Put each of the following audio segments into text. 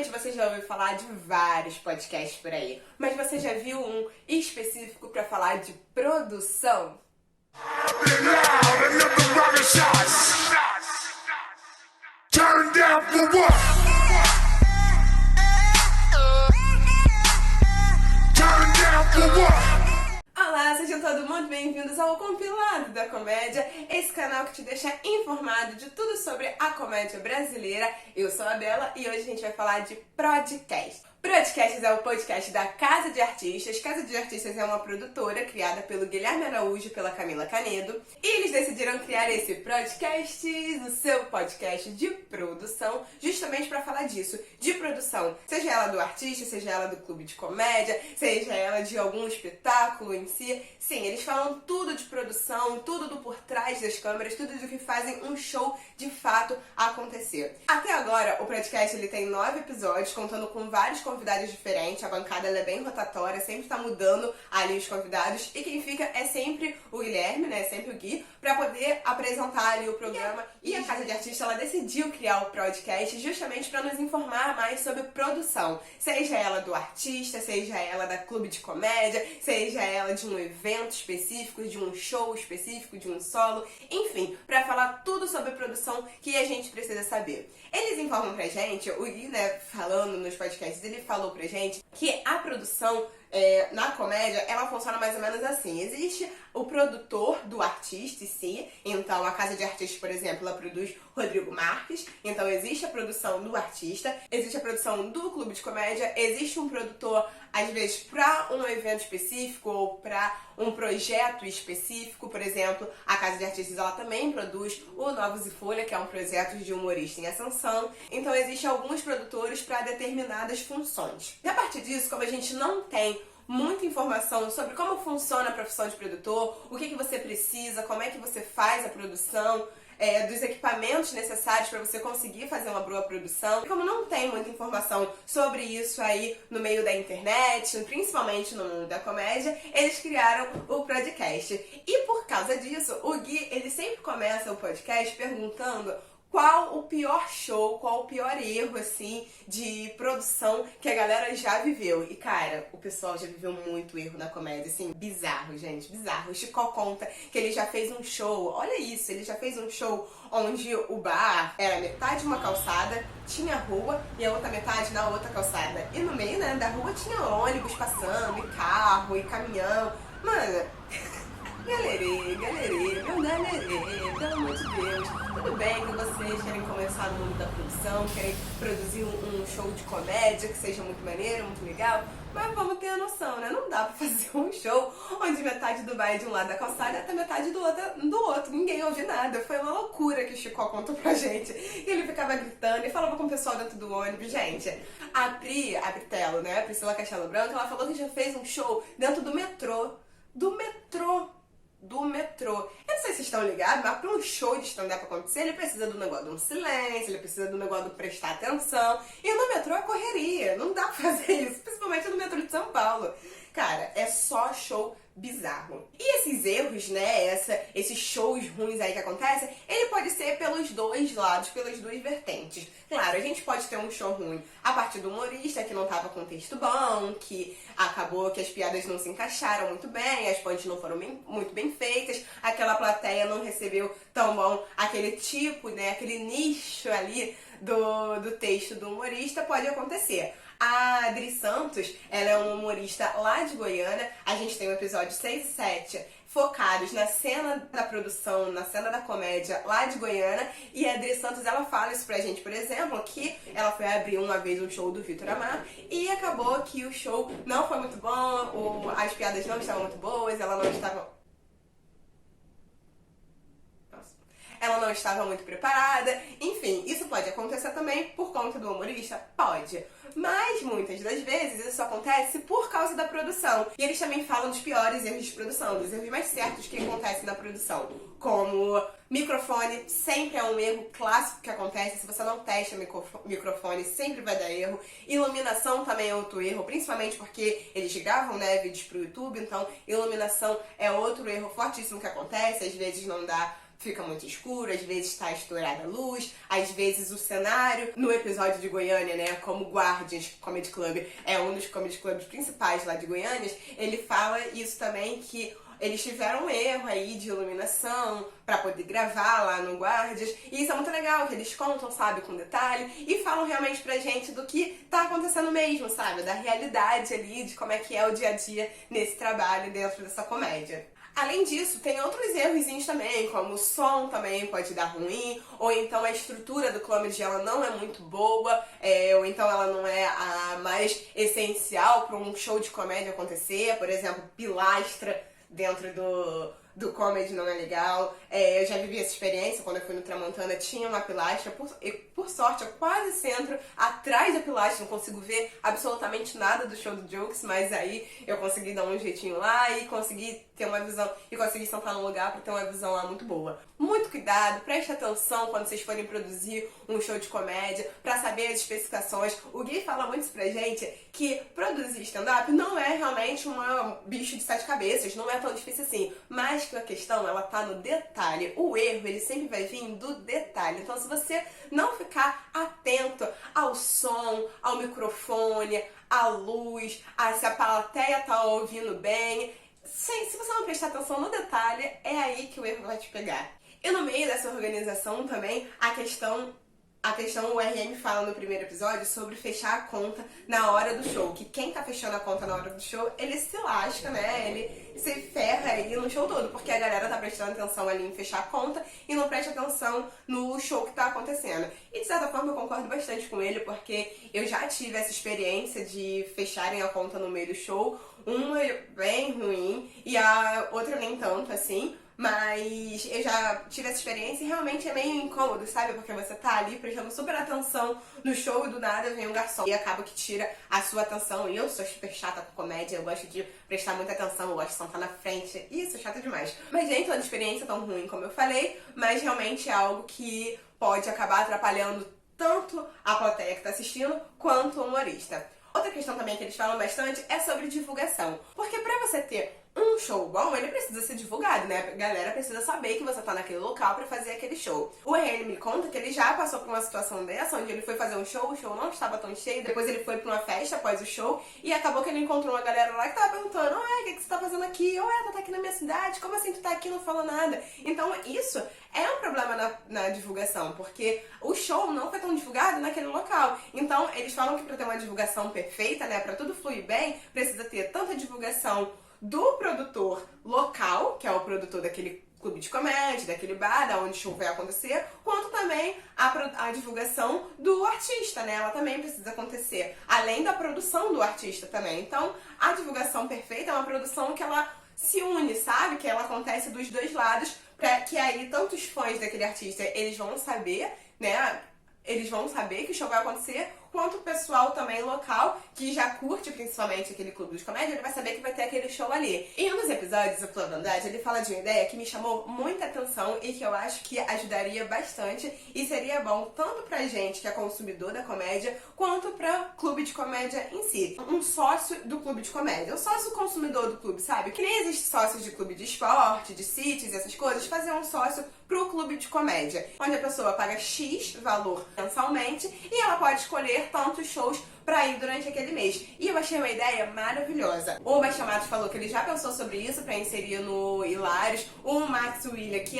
Provavelmente você já ouviu falar de vários podcasts por aí, mas você já viu um específico para falar de produção? Turn down for what? Turn down for what? Olá, sejam todos muito bem-vindos ao Compilado da Comédia, esse canal que te deixa informado de tudo sobre a comédia brasileira. Eu sou a Bela e hoje a gente vai falar de Prodcast. Prodcasts é o podcast da Casa de Artistas. Casa de Artistas é uma produtora criada pelo Guilherme Araújo e pela Camila Canedo. E eles decidiram criar esse Prodcast, o seu podcast de produção, justamente para falar disso, de produção. Seja ela do artista, seja ela do clube de comédia, seja ela de algum espetáculo em si. Sim, eles falam tudo de produção, tudo do por trás das câmeras, tudo do que fazem um show de fato acontecer. Até agora, o Prodcast ele tem 9 episódios, contando com vários convidados diferentes. A bancada ela é bem rotatória, sempre tá mudando ali os convidados. E quem fica é sempre o Guilherme, né? Sempre o Gui, pra poder apresentar ali o programa. E a Casa de Artistas, ela decidiu criar o Prodcast justamente pra nos informar mais sobre produção. Seja ela do artista, seja ela da clube de comédia, seja ela de um evento específico, de um show específico, de um solo. Enfim, pra falar tudo sobre produção que a gente precisa saber. Eles informam pra gente, o Gui, né, falando nos podcasts, ele falou pra gente que a produção na comédia, ela funciona mais ou menos assim. Existe o produtor do artista em si. Então, a Casa de Artistas, por exemplo, ela produz Rodrigo Marques. Então, existe a produção do artista, existe a produção do clube de comédia, existe um produtor, às vezes, para um evento específico ou para um projeto específico. Por exemplo, a Casa de Artistas, ela também produz o Novos e Folha, que é um projeto de humorista em ascensão. Então, existem alguns produtores para determinadas funções. E a partir disso, como a gente não tem muita informação sobre como funciona a profissão de produtor, o que você precisa, como é que você faz a produção, dos equipamentos necessários para você conseguir fazer uma boa produção. E como não tem muita informação sobre isso aí no meio da internet, principalmente no mundo da comédia, eles criaram o Prodcast. E por causa disso, o Gui, ele sempre começa o podcast perguntando qual o pior show, qual o pior erro, assim, de produção que a galera já viveu. E, cara, o pessoal já viveu muito erro na comédia, assim, bizarro, gente, bizarro. O Chico conta que ele já fez um show, olha isso, ele já fez um show onde o bar era metade uma calçada, tinha rua, e a outra metade na outra calçada. E no meio, né, da rua tinha ônibus passando, e carro, e caminhão. Mano, galerê, meu galerê, pelo amor de Deus. Tudo bem que vocês querem começar no mundo da produção, querem produzir um show de comédia que seja muito maneiro, muito legal, mas vamos ter a noção, né? Não dá pra fazer um show onde metade do bar é de um lado da calçada e até metade do outro. Ninguém ouve nada. Foi uma loucura que o Chico contou pra gente. E ele ficava gritando e falava com o pessoal dentro do ônibus. Gente, a Britelo, né? A Priscila Castelo Branco, ela falou que já fez um show dentro do metrô. Do metrô. Eu não sei se vocês estão ligados, mas para um show de stand-up acontecer, ele precisa do negócio de um silêncio, ele precisa do negócio de prestar atenção. E no metrô é correria, não dá pra fazer isso, principalmente no metrô de São Paulo. Cara, é só show bizarro. E esses erros, né, esses shows ruins aí que acontecem, ele pode ser pelos dois lados, pelas duas vertentes. Claro, a gente pode ter um show ruim a partir do humorista que não tava com texto bom, que acabou que as piadas não se encaixaram muito bem, as pontes não foram muito bem feitas, aquela plateia não recebeu tão bom aquele tipo, né, aquele nicho ali do texto do humorista, pode acontecer. A Adri Santos, ela é uma humorista lá de Goiânia. A gente tem o episódio 6 e 7 focados na cena da produção, na cena da comédia lá de Goiânia. E a Adri Santos, ela fala isso pra gente, por exemplo, que ela foi abrir uma vez um show do Vitor Amar e acabou que o show não foi muito bom, as piadas não estavam muito boas, ela não estava muito preparada. Enfim, isso pode acontecer também por conta do humorista? Pode. Mas muitas das vezes isso acontece por causa da produção. E eles também falam dos piores erros de produção, dos erros mais certos que acontecem na produção. Como microfone, sempre é um erro clássico que acontece. Se você não testa microfone, sempre vai dar erro. Iluminação também é outro erro, principalmente porque eles gravam, né, vídeos pro YouTube. Então, iluminação é outro erro fortíssimo que acontece. Às vezes não dá fica muito escuro, às vezes está estourada a luz, às vezes o cenário. No episódio de Goiânia, né, como Guardians Comedy Club é um dos comedy clubs principais lá de Goiânia, ele fala isso também, que eles tiveram um erro aí de iluminação pra poder gravar lá no Guardias. E isso é muito legal, que eles contam, sabe, com detalhe. E falam realmente pra gente do que tá acontecendo mesmo, sabe? Da realidade ali, de como é que é o dia a dia nesse trabalho dentro dessa comédia. Além disso, tem outros erros também, como o som também pode dar ruim, ou então a estrutura do comedy ela não é muito boa, ou então ela não é a mais essencial para um show de comédia acontecer. Por exemplo, pilastra dentro do comedy não é legal. Eu já vivi essa experiência, quando eu fui no Tramontana tinha uma pilastra, por sorte eu quase centro atrás da pilastra, não consigo ver absolutamente nada do show do Jokes, mas aí eu consegui dar um jeitinho lá e consegui ter uma visão, e consegui sentar num lugar pra ter uma visão lá muito boa. Muito cuidado, preste atenção quando vocês forem produzir um show de comédia, pra saber as especificações. O Gui fala muito isso pra gente, que produzir stand-up não é realmente um bicho de 7 cabeças, não é tão difícil assim, mas que a questão, ela tá no detalhe. O erro, ele sempre vai vir do detalhe. Então, se você não ficar atento ao som, ao microfone, à luz, se a plateia tá ouvindo bem, se você não prestar atenção no detalhe, é aí que o erro vai te pegar. E no meio dessa organização também, a questão o RM fala no primeiro episódio sobre fechar a conta na hora do show. Que quem tá fechando a conta na hora do show, ele se lasca, né? Ele se ferra aí no show todo, porque a galera tá prestando atenção ali em fechar a conta e não presta atenção no show que tá acontecendo. E de certa forma eu concordo bastante com ele, porque eu já tive essa experiência de fecharem a conta no meio do show. Uma bem ruim e a outra nem tanto, assim. Mas eu já tive essa experiência e realmente é meio incômodo, sabe? Porque você tá ali prestando super atenção no show e do nada vem um garçom e acaba que tira a sua atenção. E eu sou super chata com comédia, eu gosto de prestar muita atenção, eu gosto de sentar na frente. E isso é chato demais. Mas nem toda experiência é tão ruim como eu falei, mas realmente é algo que pode acabar atrapalhando tanto a plateia que tá assistindo quanto o humorista. Outra questão também que eles falam bastante é sobre divulgação. Porque pra você ter um show bom, ele precisa ser divulgado, né? A galera precisa saber que você tá naquele local pra fazer aquele show. O RN me conta que ele já passou por uma situação dessa, onde ele foi fazer um show, o show não estava tão cheio, depois ele foi pra uma festa após o show, e acabou que ele encontrou uma galera lá que tava perguntando: ué, o que você tá fazendo aqui? Ué, tu tá aqui na minha cidade? Como assim tu tá aqui e não fala nada? Então isso é um problema na divulgação, porque o show não foi tão divulgado naquele local. Então eles falam que pra ter uma divulgação perfeita, né, pra tudo fluir bem, precisa ter tanta divulgação do produtor local, que é o produtor daquele clube de comédia, daquele bar, da onde o show vai acontecer, quanto também a divulgação do artista, né? Ela também precisa acontecer, além da produção do artista também. Então, a divulgação perfeita é uma produção que ela se une, sabe? Que ela acontece dos dois lados, pra que aí tanto os fãs daquele artista, eles vão saber, né? Eles vão saber que o show vai acontecer, quanto o pessoal também local, que já curte principalmente aquele clube de comédia, ele vai saber que vai ter aquele show ali. Em um dos episódios, o Clube Andrade, ele fala de uma ideia que me chamou muita atenção e que eu acho que ajudaria bastante e seria bom tanto pra gente que é consumidor da comédia, quanto pra clube de comédia em si. Um sócio do clube de comédia, o sócio consumidor do clube, sabe? Que nem existe sócios de clube de esporte, de sítios, essas coisas, fazer um sócio pro clube de comédia, onde a pessoa paga X valor mensalmente e ela pode escolher tantos shows pra ir durante aquele mês. E eu achei uma ideia maravilhosa. O Baixamatos falou que ele já pensou sobre isso pra inserir no Hilários. O Max William, que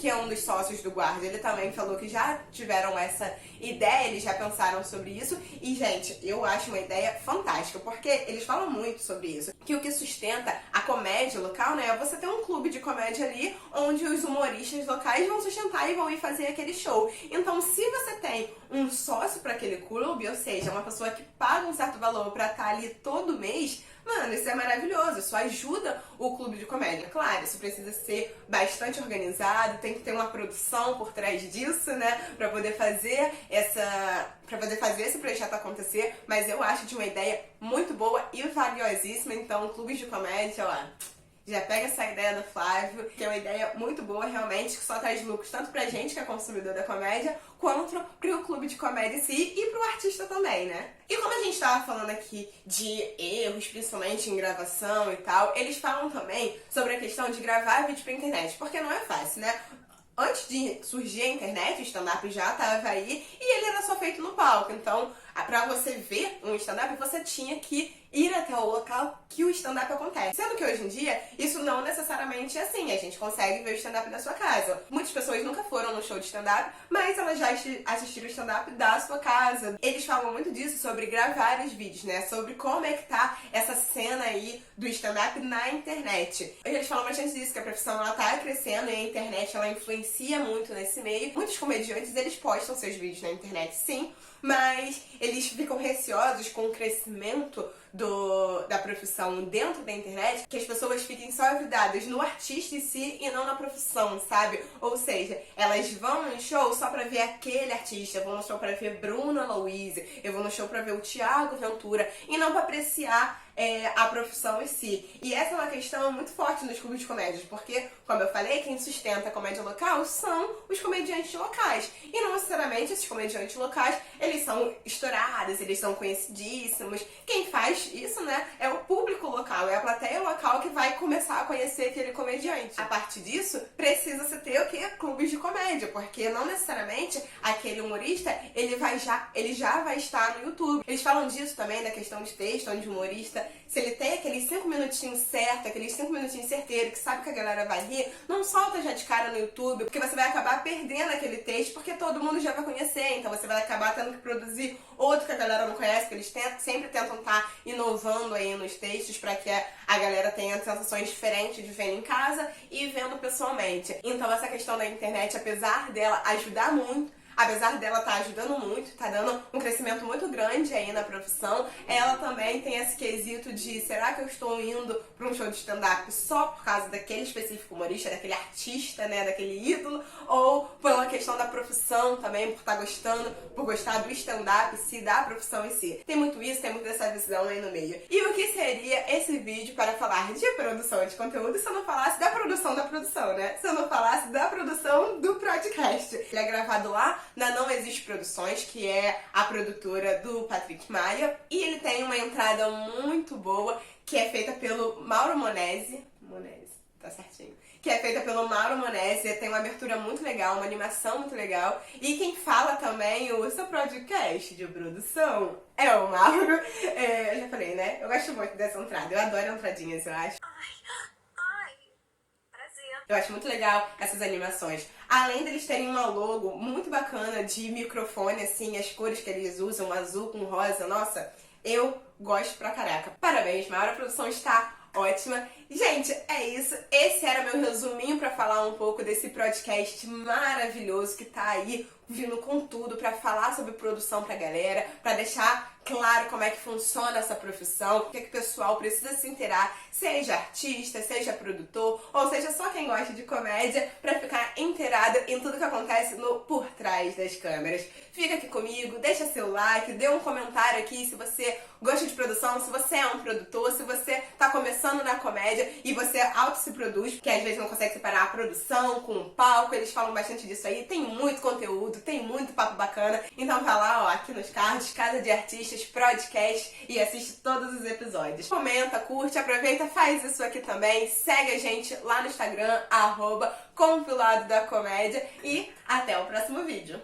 é um dos sócios do Guarda, ele também falou que já tiveram essa ideia, eles já pensaram sobre isso. E, gente, eu acho uma ideia fantástica, porque eles falam muito sobre isso. Que o que sustenta a comédia local, né, é você ter um clube de comédia ali, onde os humoristas locais vão sustentar e vão ir fazer aquele show. Então, se você tem um sócio para aquele clube, ou seja, uma pessoa que paga um certo valor pra estar ali todo mês, mano, isso é maravilhoso, isso ajuda o clube de comédia. Claro, isso precisa ser bastante organizado, tem que ter uma produção por trás disso, né, pra poder fazer esse projeto acontecer, mas eu acho de uma ideia muito boa e valiosíssima. Então, clubes de comédia, ó, Já pega essa ideia do Flávio, que é uma ideia muito boa realmente, que só traz lucros tanto pra gente, que é consumidor da comédia, quanto pro clube de comédia em si e pro artista também, né? E como a gente tava falando aqui de erros, principalmente em gravação e tal, eles falam também sobre a questão de gravar vídeo pra internet, porque não é fácil, né? Antes de surgir a internet, o stand-up já estava aí e ele era só feito no palco. Então, pra você ver um stand-up, você tinha que ir até o local que o stand-up acontece. Sendo que hoje em dia, isso não necessariamente é assim. A gente consegue ver o stand-up da sua casa. Muitas pessoas nunca foram no show de stand-up, mas elas já assistiram o stand-up da sua casa. Eles falam muito disso, sobre gravar os vídeos, né? Sobre como é que tá essa cena aí do stand-up na internet. Eles falam bastante disso, que a profissão ela tá crescendo e a internet ela influencia muito nesse meio. Muitos comediantes, eles postam seus vídeos na internet, sim, mas eles ficam receosos com o crescimento da profissão dentro da internet, que as pessoas fiquem só vidradas no artista em si e não na profissão, sabe? Ou seja, elas vão no show só pra ver aquele artista, vão no show pra ver Bruna Louise, eu vou no show pra ver o Thiago Ventura, e não pra apreciar a profissão em si. E essa é uma questão muito forte nos clubes de comédias, porque, como eu falei, quem sustenta a comédia local são os comediantes locais. E não necessariamente esses comediantes locais, eles são estourados, eles são conhecidíssimos. Quem faz isso, né, é o público local, é a plateia local que vai começar a conhecer aquele comediante. A partir disso, precisa-se ter o quê? Clubes de comédia, porque não necessariamente aquele humorista, ele já vai estar no YouTube. Eles falam disso também, da questão de texto, onde o humorista, se ele tem aqueles 5 minutinhos certos, aqueles 5 minutinhos certeiros, que sabe que a galera vai rir, não solta já de cara no YouTube, porque você vai acabar perdendo aquele texto, porque todo mundo já vai conhecer, então você vai acabar tendo que produzir outro que a galera não conhece, que eles sempre tentam estar inovando aí nos textos para que a galera tenha sensações diferentes de vendo em casa e vendo pessoalmente. Então essa questão da internet, apesar dela ajudar muito, apesar dela estar ajudando muito, tá dando um crescimento muito grande aí na profissão, ela também tem esse quesito de: será que eu estou indo para um show de stand-up só por causa daquele específico humorista, daquele artista, né, daquele ídolo, ou pela questão da profissão também, por estar gostando, por gostar do stand-up em si, da profissão em si. Tem muito isso, tem muito dessa visão aí no meio. E o que seria esse vídeo para falar de produção de conteúdo se eu não falasse da produção, né? Se eu não falasse da produção do podcast. Ele é gravado lá na Não Existe Produções, que é a produtora do Patrick Maia, e ele tem uma entrada muito boa, que é feita pelo Mauro Monesi, tá certinho, que é feita pelo Mauro Monesi, tem uma abertura muito legal, uma animação muito legal, e quem fala também o seu podcast de produção é o Mauro. Eu já falei, né? Eu gosto muito dessa entrada, eu adoro entradinhas, eu acho. Eu acho muito legal essas animações. Além deles terem uma logo muito bacana de microfone, assim, as cores que eles usam, azul com rosa, nossa, eu gosto pra caraca. Parabéns, Mauro, a produção está ótima. Gente, é isso. Esse era meu resuminho pra falar um pouco desse podcast maravilhoso que tá aí vindo com tudo pra falar sobre produção pra galera, pra deixar claro como é que funciona essa profissão, o que o pessoal precisa se inteirar, seja artista, seja produtor, ou seja só quem gosta de comédia, pra ficar inteirado em tudo que acontece no por trás das câmeras. Fica aqui comigo, deixa seu like, dê um comentário aqui se você gosta de produção, se você é um produtor, se você tá começando na comédia e você auto se produz, porque às vezes não consegue separar a produção com o palco. Eles falam bastante disso aí, tem muito conteúdo, tem muito papo bacana, então vai lá, ó, aqui nos cards, Casa de Artistas, podcast, e assiste todos os episódios. Comenta, curte, aproveita, faz isso aqui também, segue a gente lá no Instagram, @compilado da comédia, e até o próximo vídeo.